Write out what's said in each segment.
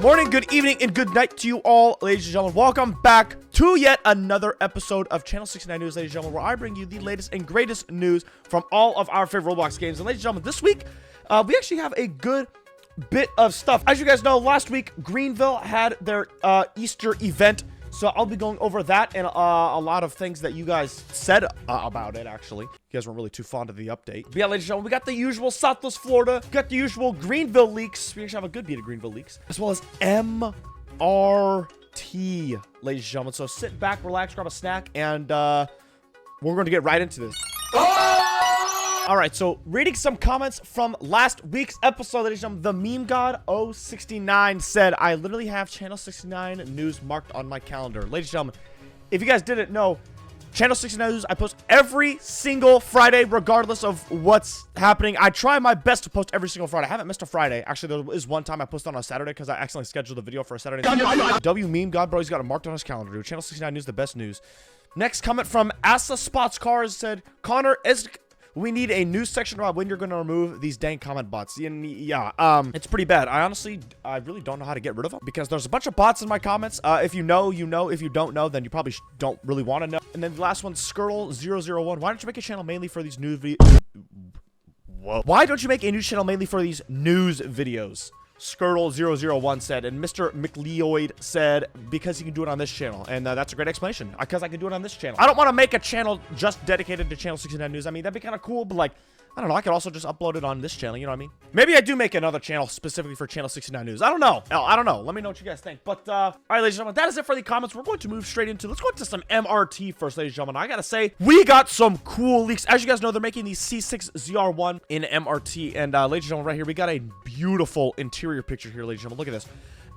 morning, good evening, and good night to you all, ladies and gentlemen. Welcome back to yet another episode of Channel 69 News, ladies and gentlemen, where I bring you the latest and greatest news from all of our favorite Roblox games. And ladies and gentlemen, this week, we actually have a good bit of stuff. As you guys know, last week, Greenville had their Easter event. So I'll be going over that and a lot of things that you guys said about it, actually. You guys weren't really too fond of the update. But yeah, ladies and gentlemen, we got the usual Southwest Florida. We got the usual Greenville leaks. We actually have a good beat of Greenville leaks. As well as MRT, ladies and gentlemen. So sit back, relax, grab a snack, and we're going to get right into this. All right, so reading some comments from last week's episode, ladies and gentlemen, the meme god 069 said, I literally have Channel 69 news marked on my calendar. Ladies and gentlemen, if you guys didn't know, Channel 69 news, I post every single Friday, regardless of what's happening. I try my best to post every single Friday. I haven't missed a Friday. Actually, there is one time I posted on a Saturday because I accidentally scheduled a video for a Saturday. W meme god, bro, he's got it marked on his calendar, dude. Channel 69 news, the best news. Next comment from Asa Spots Cars said, Connor is... We need a news section about when you're going to remove these dang comment bots. Yeah, it's pretty bad. I really don't know how to get rid of them because there's a bunch of bots in my comments. If you know, you know. If you don't know, then you probably don't really want to know. And then the last one, Skirtle001. Why don't you make a channel mainly for these news videos? Whoa. Why don't you make a news channel mainly for these news videos? Skirtle001 said, and Mr. McLeod said, because he can do it on this channel. And that's a great explanation, because I can do it on this channel. I don't want to make a channel just dedicated to Channel 69 News. I mean, that'd be kind of cool, but like, I don't know, I could also just upload it on this channel, you know what I mean? Maybe I do make another channel specifically for Channel 69 News. I don't know. I don't know. Let me know what you guys think. But, all right, ladies and gentlemen, that is it for the comments. We're going to move straight into, let's go into some MRT first, ladies and gentlemen. I gotta say, we got some cool leaks. As you guys know, they're making the C6ZR1 in MRT. And, ladies and gentlemen, right here, we got a beautiful interior picture here, ladies and gentlemen. Look at this.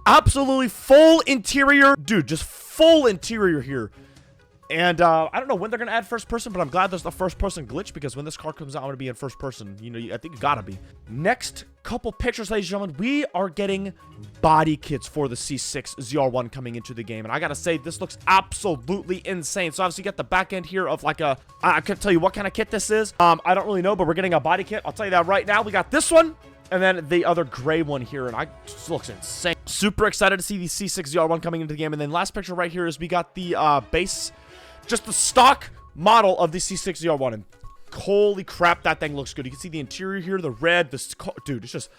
Absolutely full interior. Dude, just full interior here. And I don't know when they're going to add first person, but I'm glad there's the first person glitch because when this car comes out, I'm going to be in first person. You know, I think it got to be. Next couple pictures, ladies and gentlemen, we are getting body kits for the C6ZR1 coming into the game. And I got to say, this looks absolutely insane. So obviously you got the back end here of like a, I can't tell you what kind of kit this is. I don't really know, but we're getting a body kit. I'll tell you that right now. We got this one. And then the other gray one here, and just looks insane. Super excited to see the C6ZR1 coming into the game. And then last picture right here is we got the base, just the stock model of the C6ZR1. And holy crap, that thing looks good. You can see the interior here, the red, dude, it's just,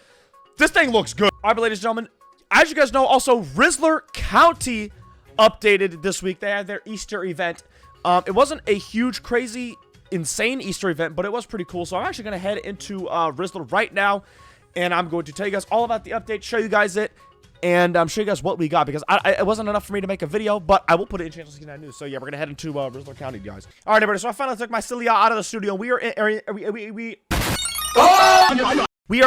this thing looks good. All right, ladies and gentlemen, as you guys know, also Rizzler County updated this week. They had their Easter event. It wasn't a huge, crazy, insane Easter event, but it was pretty cool. So I'm actually going to head into Rizzler right now. And I'm going to tell you guys all about the update, show you guys it, and show you guys what we got. Because it wasn't enough for me to make a video, but I will put it in Channel 69 News. So yeah, we're going to head into Rizzler County, guys. All right, everybody, so I finally took my silly out of the studio. We are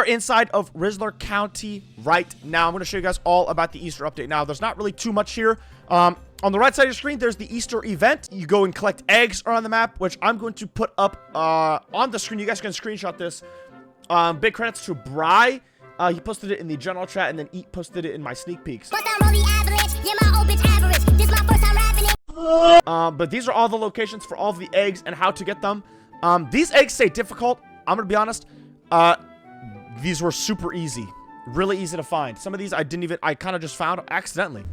inside of Rizzler County right now. I'm going to show you guys all about the Easter update. Now, there's not really too much here. On the right side of your screen, there's the Easter event. You go and collect eggs around the map, which I'm going to put up on the screen. You guys can screenshot this. Big credits to Bry. He posted it in the general chat, and then Eat posted it in my sneak peeks. But these are all the locations for all of the eggs and how to get them. These eggs say difficult. I'm gonna be honest. These were super easy, really easy to find. Some of these I kind of just found accidentally.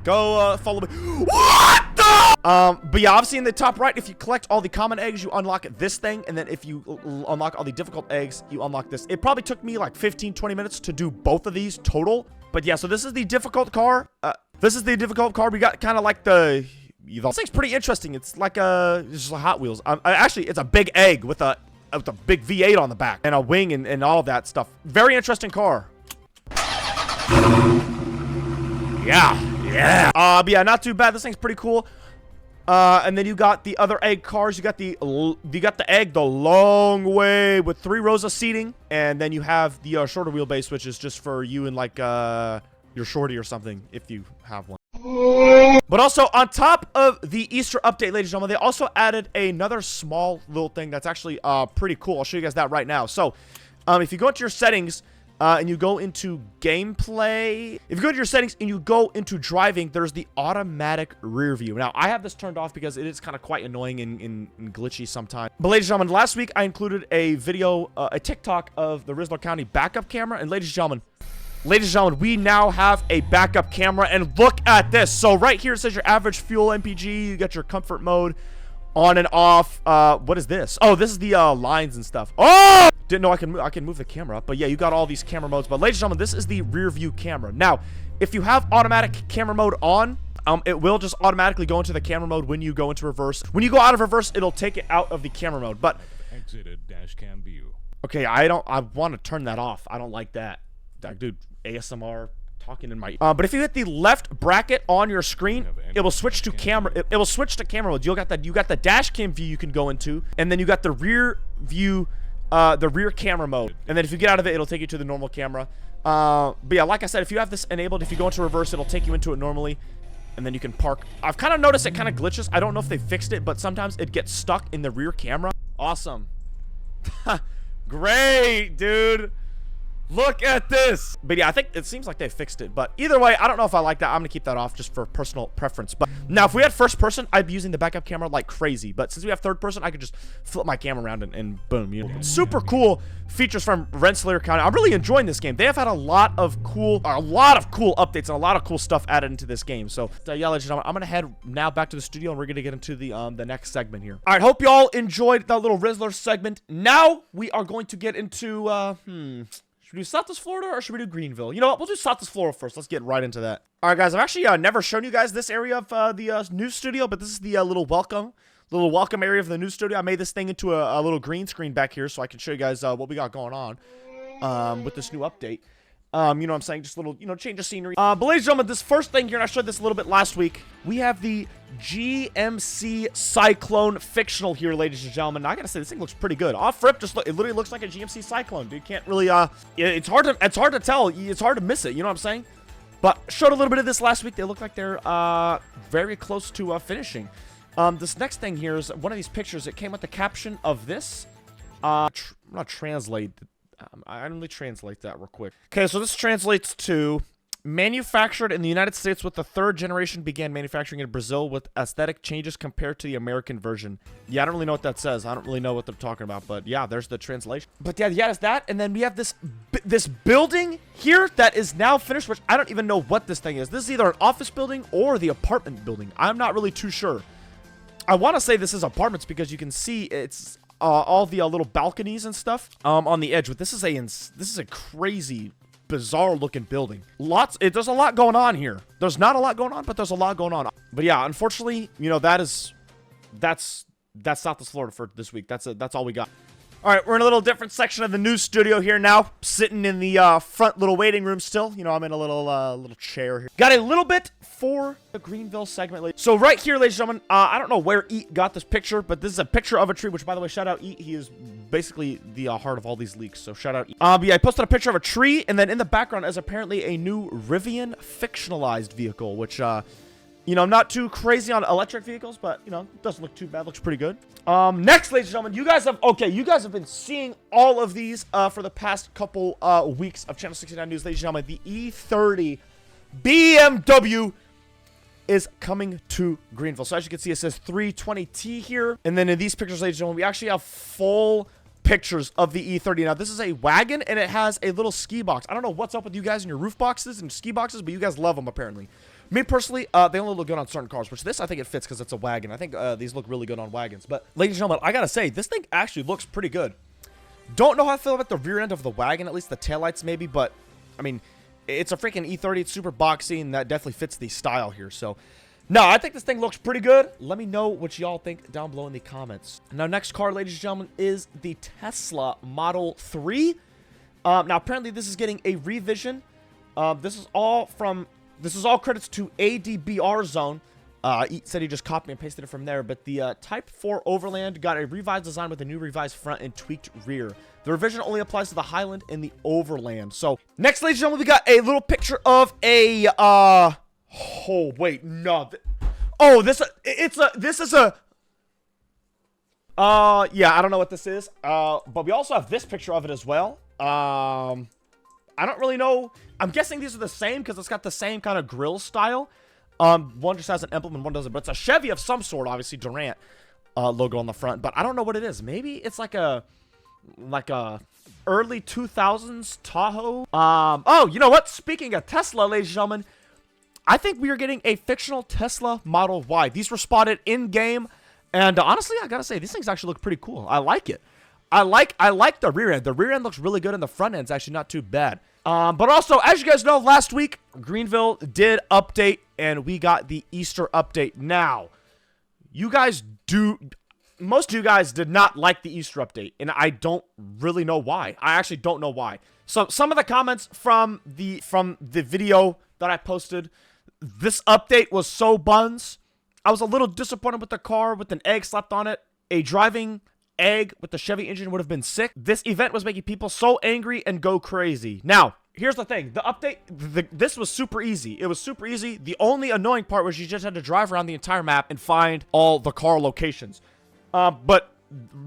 Go follow me. What the? But yeah, obviously in the top right, if you collect all the common eggs, you unlock this thing. And then if you unlock all the difficult eggs, you unlock this. It probably took me like 15-20 minutes to do both of these total. But yeah, so this is the difficult car. This is the difficult car. We got kind of like this thing's pretty interesting. It's like it's just like Hot Wheels. Actually, it's a big egg with a big V8 on the back and a wing and all of that stuff. Very interesting car. Yeah. Yeah. But yeah, not too bad. This thing's pretty cool. And then you got the other egg cars. You got the egg the long way with 3 rows of seating, and then you have the shorter wheelbase, which is just for you and like your shorty or something if you have one. But also on top of the Easter update, ladies and gentlemen, they also added another small little thing that's actually pretty cool. I'll show you guys that right now. So if you go into your settings. And you go into gameplay. If you go to your settings and you go into driving, there's the automatic rear view. Now, I have this turned off because it is kind of quite annoying and glitchy sometimes. But ladies and gentlemen, last week I included a video, a TikTok of the Rizzler County backup camera. And ladies and gentlemen, Ladies and gentlemen, we now have a backup camera, and look at this. So right here it says your average fuel MPG. You got your comfort mode on and off. What is this? Oh, this is the lines and stuff. Oh, didn't know I can move the camera up. But yeah, you got all these camera modes. But ladies and gentlemen, this is the rear view camera. Now, if you have automatic camera mode on, it will just automatically go into the camera mode when you go into reverse. When you go out of reverse, it'll take it out of the camera mode. But exited dash cam view. Okay, I want to turn that off. I don't like that. Dude, ASMR talking in my but if you hit the left bracket on your screen, it will switch to camera. It will switch to camera mode. You got the dash cam view you can go into, and then you got the rear view, the rear camera mode. And then if you get out of it, it'll take you to the normal camera. But yeah, like I said, if you have this enabled, if you go into reverse, it'll take you into it normally, and then you can park. I've kind of noticed it kind of glitches. I don't know if they fixed it, but sometimes it gets stuck in the rear camera. Awesome. Great, dude. Look at this. But yeah, I think it seems like they fixed it. But either way, I don't know if I like that. I'm gonna keep that off just for personal preference. But now, if we had first person, I'd be using the backup camera like crazy. But since we have third person, I could just flip my camera around and boom. You know, super cool features from Rensselaer County. I'm really enjoying this game. They have had a lot of cool updates and a lot of cool stuff added into this game. So yeah, ladies and gentlemen, I'm gonna head now back to the studio, and we're gonna get into the next segment here. All right, hope you all enjoyed that little Rizzler segment. Now we are going to get into should we do Southwest Florida or should we do Greenville? You know what? We'll do Southwest Florida first. Let's get right into that. All right, guys. I've actually never shown you guys this area of the news studio, but this is the little welcome area of the news studio. I made this thing into a little green screen back here so I can show you guys what we got going on with this new update. You know what I'm saying? Just a little, you know, change of scenery. But ladies and gentlemen, this first thing here, and I showed this a little bit last week, we have the GMC Cyclone Fictional here, ladies and gentlemen. Now, I gotta say, this thing looks pretty good. Off rip, it literally looks like a GMC Cyclone. Dude, can't really, it's hard to tell. It's hard to miss it, you know what I'm saying? But showed a little bit of this last week. They look like they're, very close to, finishing. This next thing here is one of these pictures. It came with the caption of this. I'm gonna translate. I'm gonna translate that real quick. Okay, so this translates to manufactured in the United States with the third generation, began manufacturing in Brazil with aesthetic changes compared to the American version. Yeah, I don't really know what that says. I don't really know what they're talking about, but yeah, there's the translation. But yeah, it's that, and then we have this building here that is now finished, which I don't even know what this thing is. This is either an office building or the apartment building. I'm not really too sure. I want to say this is apartments because you can see it's all the little balconies and stuff on the edge. But this is a crazy, bizarre looking building. There's a lot going on here. There's not a lot going on, but there's a lot going on. But yeah, unfortunately, you know, that's Southwest Florida for this week. That's all we got. All right, we're in a little different section of the news studio here now. Sitting in the front little waiting room still. You know, I'm in a little chair here. Got a little bit for the Greenville segment. So right here, ladies and gentlemen, I don't know where Eat got this picture, but this is a picture of a tree, which, by the way, shout out Eat. He is basically the heart of all these leaks, so shout out Eat. Yeah, I posted a picture of a tree, and then in the background is apparently a new Rivian fictionalized vehicle, which, you know, I'm not too crazy on electric vehicles, but, you know, it doesn't look too bad. Looks pretty good. Next, ladies and gentlemen, you guys have been seeing all of these for the past couple weeks of Channel 69 News. Ladies and gentlemen, the E30 BMW is coming to Greenville. So as you can see, it says 320T here. And then in these pictures, ladies and gentlemen, we actually have full pictures of the E30. Now, this is a wagon, and it has a little ski box. I don't know what's up with you guys and your roof boxes and ski boxes, but you guys love them, apparently. Me, personally, they only look good on certain cars, which this, I think it fits because it's a wagon. I think these look really good on wagons. But, ladies and gentlemen, I gotta say, this thing actually looks pretty good. Don't know how I feel about the rear end of the wagon, at least the taillights maybe, but, I mean, it's a freaking E30. It's super boxy, and that definitely fits the style here. So, no, I think this thing looks pretty good. Let me know what y'all think down below in the comments. Now, next car, ladies and gentlemen, is the Tesla Model 3. Now, apparently, this is getting a revision. This is all credits to ADBR Zone. He said he just copied and pasted it from there. But the Type 4 Overland got a revised design with a new revised front and tweaked rear. The revision only applies to the Highland and the Overland. So, next, ladies and gentlemen, we got a little picture of a, oh, wait, no. Oh, this is a, yeah, I don't know what this is. But we also have this picture of it as well. I don't really know. I'm guessing these are the same because it's got the same kind of grill style. One just has an emblem and one doesn't. But it's a Chevy of some sort, obviously Durant logo on the front. But I don't know what it is. Maybe it's like a like a early 2000s Tahoe. Oh, you know what? Speaking of Tesla, ladies and gentlemen, I think we are getting a fictional Tesla Model Y. These were spotted in game, and honestly, I gotta say, these things actually look pretty cool. I like it. I like the rear end. The rear end looks really good, and the front end's actually not too bad. But also, as you guys know, last week Greenville did update, and we got the Easter update. Now, most of you guys did not like the Easter update, and I don't really know why. I actually don't know why. So some of the comments from the video that I posted, this update was so buns. I was a little disappointed with the car with an egg slapped on it. A driving egg with the Chevy engine would have been sick. This event was making people so angry and go crazy. Now, here's the thing. The update, this was super easy. It was super easy. The only annoying part was you just had to drive around the entire map and find all the car locations. But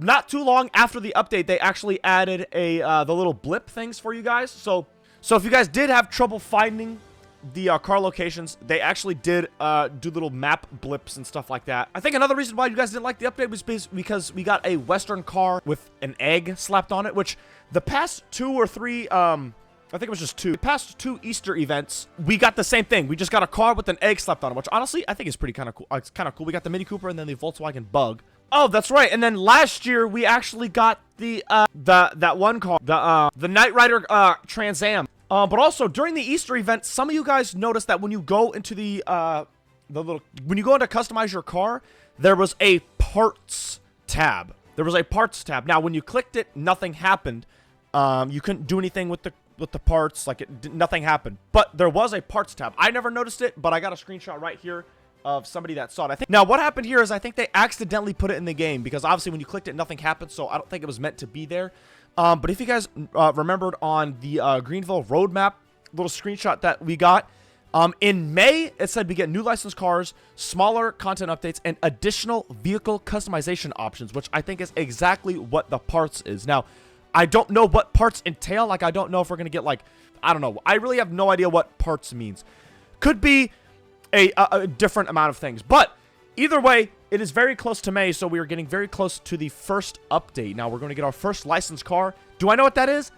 not too long after the update, they actually added the little blip things for you guys. So if you guys did have trouble finding the car locations, they actually did do little map blips and stuff like that. I think another reason why you guys didn't like the update was because we got a Western car with an egg slapped on it, which the past 2 or 3, I think it was just 2. The past 2 Easter events, we got the same thing. We just got a car with an egg slapped on it, which honestly, I think is pretty kind of cool. It's kind of cool. We got the Mini Cooper and then the Volkswagen Bug. Oh, that's right. And then last year, we actually got that one car, the Knight Rider Trans Am. But also during the Easter event, some of you guys noticed that when you go into when you go into customize your car, there was a parts tab. Now, when you clicked it, nothing happened. You couldn't do anything with the parts, like nothing happened. But there was a parts tab. I never noticed it, but I got a screenshot right here of somebody that saw it. I think now what happened here is I think they accidentally put it in the game because obviously when you clicked it, nothing happened. So I don't think it was meant to be there. But if you guys remembered on the Greenville roadmap little screenshot that we got, in May, it said we get new licensed cars, smaller content updates, and additional vehicle customization options, which I think is exactly what the parts is. Now, I don't know what parts entail. Like, I don't know if we're going to get, like, I don't know. I really have no idea what parts means. Could be a different amount of things. But either way, it is very close to May, so we are getting very close to the first update. Now, we're going to get our first licensed car. Do I know what that is?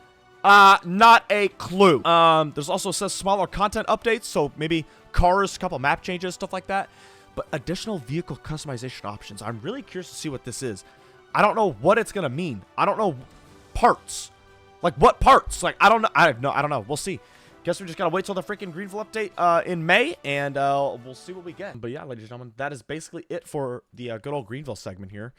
Not a clue. There's also says smaller content updates, so maybe cars, a couple map changes, stuff like that. But additional vehicle customization options. I'm really curious to see what this is. I don't know what it's going to mean. I don't know parts. Like, what parts? Like, I don't know. I don't know. We'll see. Guess we just gotta wait till the freaking Greenville update in May, and we'll see what we get. But yeah, ladies and gentlemen, that is basically it for the good old Greenville segment here.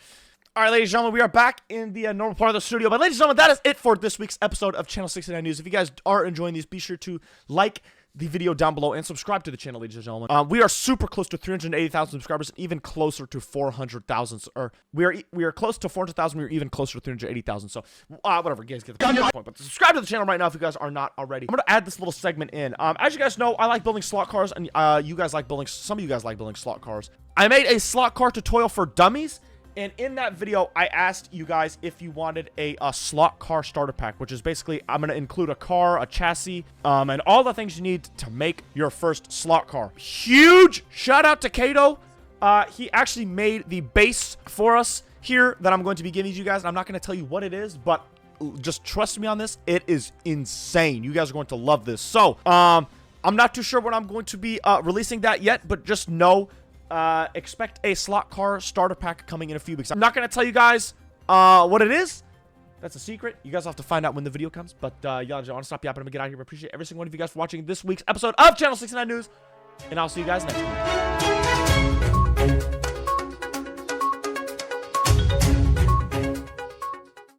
All right, ladies and gentlemen, we are back in the normal part of the studio. But ladies and gentlemen, that is it for this week's episode of Channel 69 News. If you guys are enjoying these, be sure to like the video down below and subscribe to the channel, ladies and gentlemen. We are super close to 380,000 subscribers, and even closer to 400,000. Or we are close to 400,000. We are even closer to 380,000. So whatever, you guys get the point. But subscribe to the channel right now if you guys are not already. I'm gonna add this little segment in. As you guys know, I like building slot cars, and you guys like building. Some of you guys like building slot cars. I made a slot car tutorial for dummies. And in that video, I asked you guys if you wanted a slot car starter pack, which is basically, I'm going to include a car, a chassis, and all the things you need to make your first slot car. Huge shout out to Kato. He actually made the base for us here that I'm going to be giving you guys. And I'm not going to tell you what it is, but just trust me on this. It is insane. You guys are going to love this. So, I'm not too sure when I'm going to be releasing that yet, but just know expect a slot car starter pack coming in a few weeks. I'm not going to tell you guys what it is. That's a secret. You guys will have to find out when the video comes. But y'all, I want to stop yapping and get out of here. I appreciate every single one of you guys for watching this week's episode of Channel 69 News. And I'll see you guys next week.